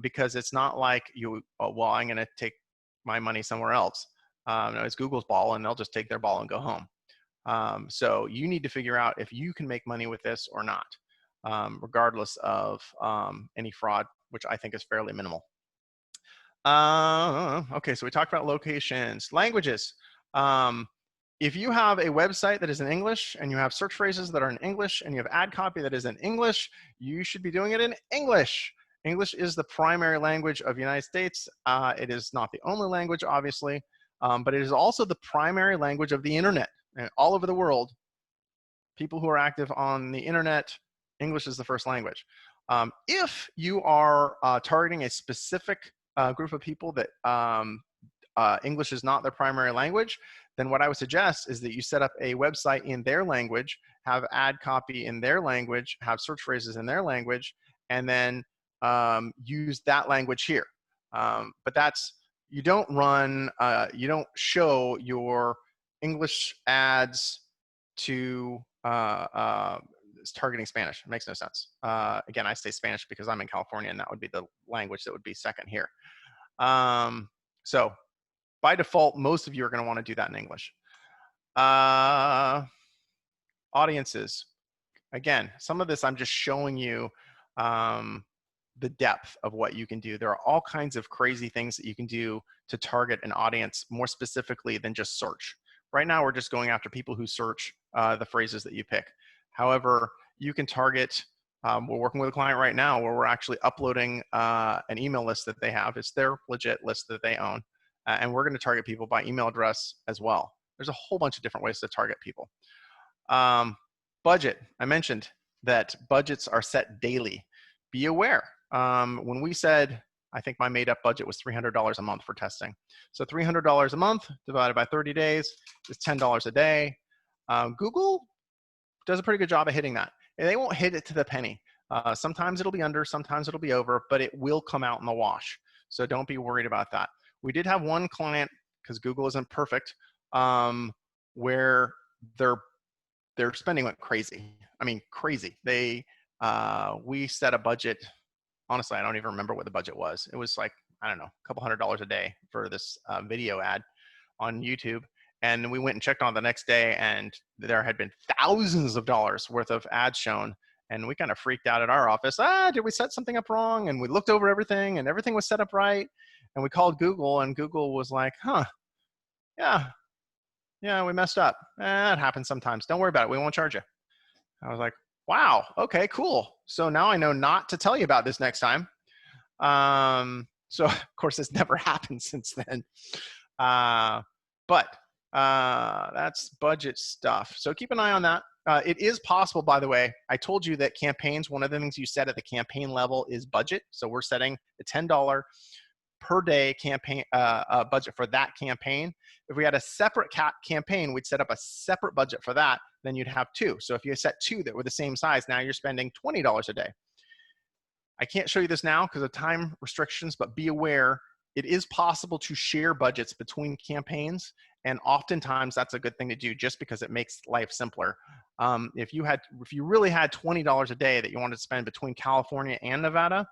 because it's not like well, I'm going to take my money somewhere else. No, it's Google's ball, and they'll just take their ball and go home. So you need to figure out if you can make money with this or not, regardless of any fraud, which I think is fairly minimal. Okay, so we talked about locations. Languages. If you have a website that is in English, and you have search phrases that are in English, and you have ad copy that is in English, you should be doing it in English. English is the primary language of the United States. It is not the only language, obviously, but it is also the primary language of the internet. And all over the world, people who are active on the internet, English is the first language. If you are targeting a specific group of people that English is not their primary language, then what I would suggest is that you set up a website in their language, have ad copy in their language, have search phrases in their language, and then use that language here. But you don't show your English ads to targeting Spanish. It makes no sense. Again, I say Spanish because I'm in California, and that would be the language that would be second here. So by default, most of you are going to want to do that in English. Audiences. Again, some of this I'm just showing you the depth of what you can do. There are all kinds of crazy things that you can do to target an audience more specifically than just search. Right now, we're just going after people who search the phrases that you pick. However, you can target, we're working with a client right now where we're actually uploading an email list that they have. It's their legit list that they own. And we're going to target people by email address as well. There's a whole bunch of different ways to target people. Budget. I mentioned that budgets are set daily. Be aware. When we said, I think my made up budget was $300 a month for testing. So $300 a month divided by 30 days is $10 a day. Google does a pretty good job of hitting that. And they won't hit it to the penny. Sometimes it'll be under, sometimes it'll be over, but it will come out in the wash. So don't be worried about that. We did have one client, because Google isn't perfect, where their spending went crazy. I mean, crazy. We set a budget. Honestly, I don't even remember what the budget was. It was like, I don't know, a couple $100s a day for this video ad on YouTube. And we went and checked on the next day, and there had been thousands of dollars worth of ads shown. And we kind of freaked out at our office. Did we set something up wrong? And we looked over everything, and everything was set up right. And we called Google, and Google was like, yeah, we messed up. That happens sometimes. Don't worry about it. We won't charge you. I was like, wow, okay, cool. So now I know not to tell you about this next time. So of course, it's never happened since then. But that's budget stuff. So keep an eye on that. It is possible, by the way. I told you that campaigns, one of the things you set at the campaign level is budget. So we're setting the $10 per day campaign budget for that campaign. If we had a separate campaign, we'd set up a separate budget for that. Then you'd have two. So if you set two that were the same size, now you're spending $20 a day. I can't show you this now because of time restrictions, but be aware it is possible to share budgets between campaigns, And oftentimes that's a good thing to do just because it makes life simpler. If you really had $20 a day that you wanted to spend between California and Nevada,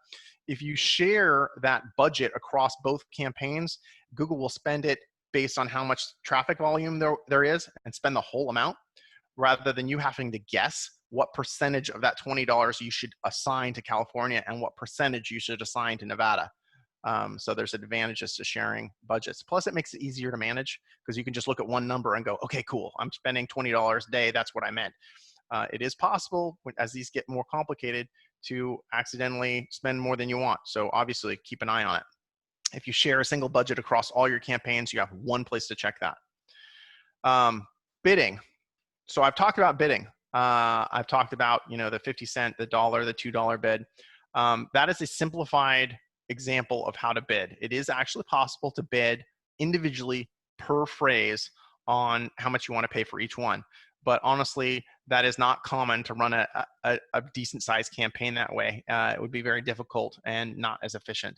if you share that budget across both campaigns, Google will spend it based on how much traffic volume there is and spend the whole amount, rather than you having to guess what percentage of that $20 you should assign to California and what percentage you should assign to Nevada. So there's advantages to sharing budgets. Plus, it makes it easier to manage because you can just look at one number and go, okay, cool, I'm spending $20 a day. That's what I meant. It is possible, as these get more complicated, to accidentally spend more than you want. So obviously, keep an eye on it. If you share a single budget across all your campaigns, you have one place to check that. Bidding. So I've talked about bidding. I've talked about, the 50 cent, the dollar, the $2 bid. That is a simplified example of how to bid. It is actually possible to bid individually per phrase on how much you want to pay for each one. But honestly, that is not common to run a decent sized campaign that way. It would be very difficult and not as efficient.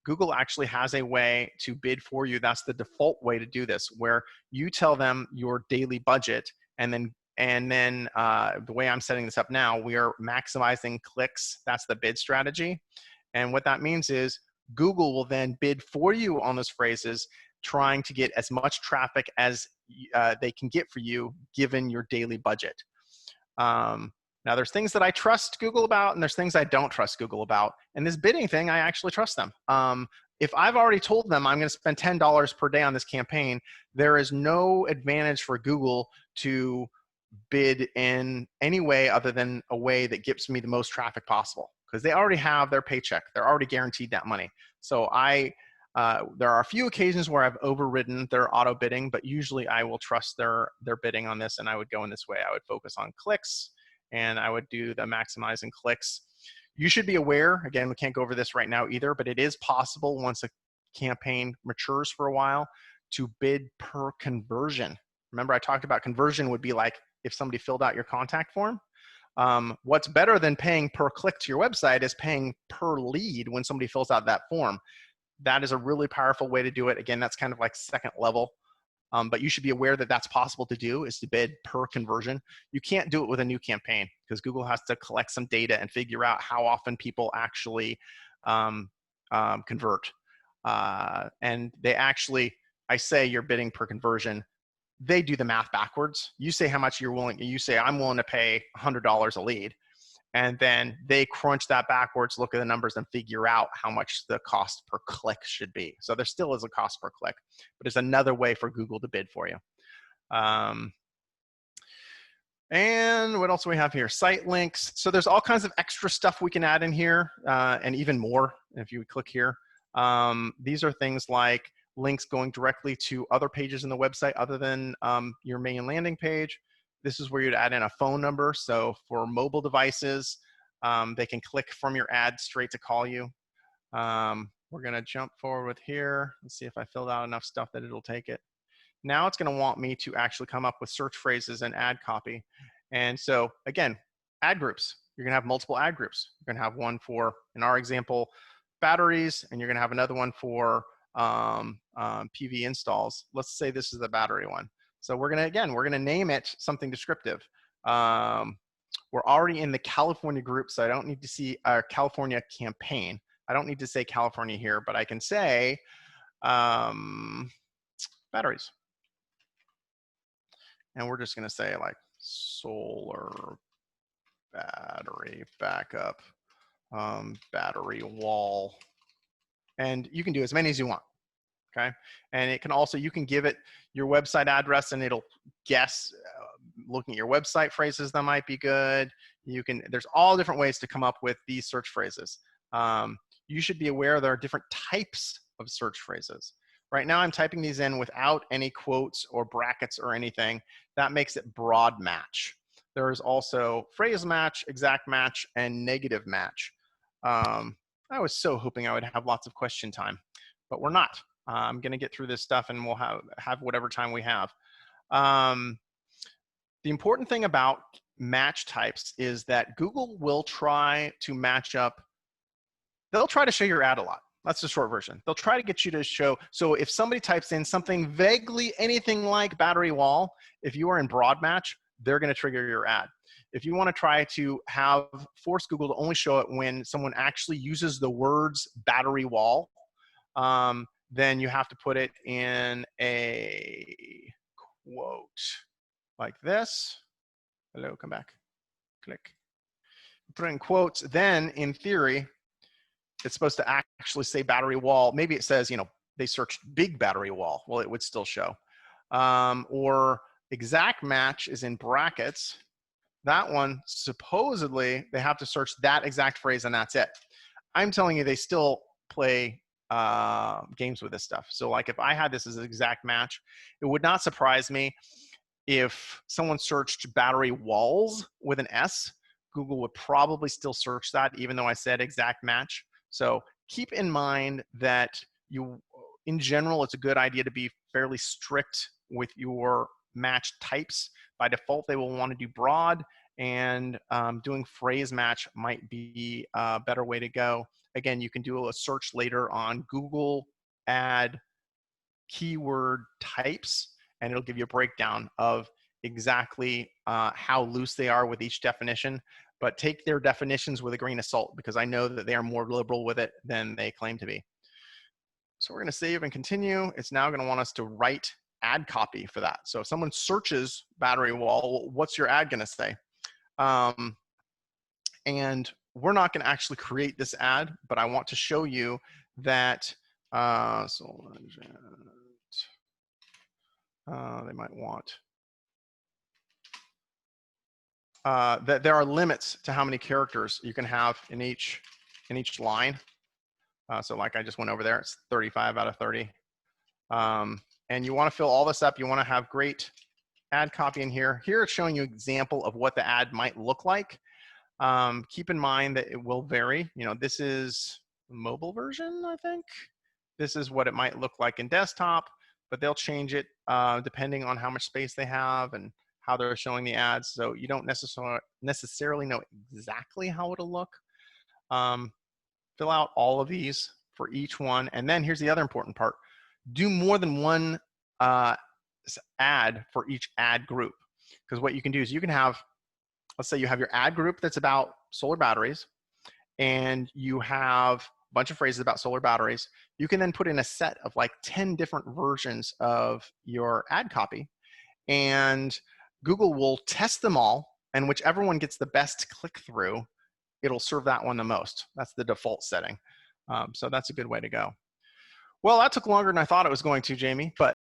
Google actually has a way to bid for you. That's the default way to do this, where you tell them your daily budget, and then the way I'm setting this up now, we are maximizing clicks. That's the bid strategy. And what that means is Google will then bid for you on those phrases, trying to get as much traffic as they can get for you given your daily budget. Now, there's things that I trust Google about, and there's things I don't trust Google about. And this bidding thing, I actually trust them. If I've already told them I'm going to spend $10 per day on this campaign, there is no advantage for Google to bid in any way other than a way that gives me the most traffic possible, because they already have their paycheck. They're already guaranteed that money. So there are a few occasions where I've overridden their auto bidding, but usually I will trust their bidding on this, and I would go in this way. I would focus on clicks, and I would do the maximizing clicks. You should be aware, again, we can't go over this right now either, but it is possible once a campaign matures for a while to bid per conversion. Remember, I talked about conversion would be like if somebody filled out your contact form. What's better than paying per click to your website is paying per lead when somebody fills out that form. That is a really powerful way to do it. Again, that's kind of like second level, but you should be aware that that's possible to do, is to bid per conversion. You can't do it with a new campaign because Google has to collect some data and figure out how often people actually convert. And they actually, I say you're bidding per conversion, they do the math backwards. You say how much you're willing, you say I'm willing to pay $100 a lead. And then they crunch that backwards, look at the numbers, and figure out how much the cost per click should be. So there still is a cost per click, but it's another way for Google to bid for you. And what else do we have here? Site links. So there's all kinds of extra stuff we can add in here, and even more if you click here. These are things like links going directly to other pages in the website other than your main landing page. This is where you'd add in a phone number. So for mobile devices, they can click from your ad straight to call you. We're going to jump forward here. Let's see if I filled out enough stuff that it'll take it. Now it's going to want me to actually come up with search phrases and ad copy. And so again, ad groups. You're going to have multiple ad groups. You're going to have one for, in our example, batteries, and you're going to have another one for PV installs. Let's say this is the battery one. So we're going to name it something descriptive. We're already in the California group, so I don't need to see a California campaign. I don't need to say California here, but I can say batteries. And we're just going to say like solar battery backup, battery wall. And you can do as many as you want. Okay. And it can also, you can give it your website address and it'll guess, looking at your website phrases that might be good. There's all different ways to come up with these search phrases. You should be aware there are different types of search phrases. Right now I'm typing these in without any quotes or brackets or anything. That makes it broad match. There is also phrase match, exact match, and negative match. I was so hoping I would have lots of question time, but we're not. I'm going to get through this stuff and we'll have whatever time we have. The important thing about match types is that Google will try to match up. They'll try to show your ad a lot. That's the short version. They'll try to get you to show. So if somebody types in something vaguely anything like battery wall, if you are in broad match, they're going to trigger your ad. If you want to try to force Google to only show it when someone actually uses the words battery wall, then you have to put it in a quote like this. Hello, come back. Click. Put it in quotes. Then, in theory, it's supposed to actually say battery wall. Maybe it says, they searched big battery wall. Well, it would still show. Or exact match is in brackets. That one, supposedly, they have to search that exact phrase and that's it. I'm telling you, they still play games with this stuff. So like if I had this as an exact match, it would not surprise me if someone searched battery walls with an S. Google would probably still search that, even though I said exact match. So keep in mind that in general, it's a good idea to be fairly strict with your match types. By default, they will want to do broad, and doing phrase match might be a better way to go. Again, you can do a search later on Google Ad keyword types, and it'll give you a breakdown of exactly how loose they are with each definition. But take their definitions with a grain of salt, because I know that they are more liberal with it than they claim to be. So we're going to save and continue. It's now going to want us to write ad copy for that. So if someone searches battery wall, what's your ad going to say? And we're not going to actually create this ad, but I want to show you that Soligent, they might want that there are limits to how many characters you can have in each line. So like I just went over there, it's 35 out of 30. And you want to fill all this up. You want to have great ad copy in here. Here it's showing you an example of what the ad might look like. Keep in mind that it will vary. This is the mobile version, I think. This is what it might look like in desktop, but they'll change it depending on how much space they have and how they're showing the ads. So you don't necessarily know exactly how it'll look. Fill out all of these for each one. And then here's the other important part. Do more than one ad for each ad group. Because what you can do is you can have, let's say you have your ad group that's about solar batteries, and you have a bunch of phrases about solar batteries. You can then put in a set of like 10 different versions of your ad copy, and Google will test them all, and whichever one gets the best click through, it'll serve that one the most. That's the default setting. So that's a good way to go. Well, that took longer than I thought it was going to, Jamie, but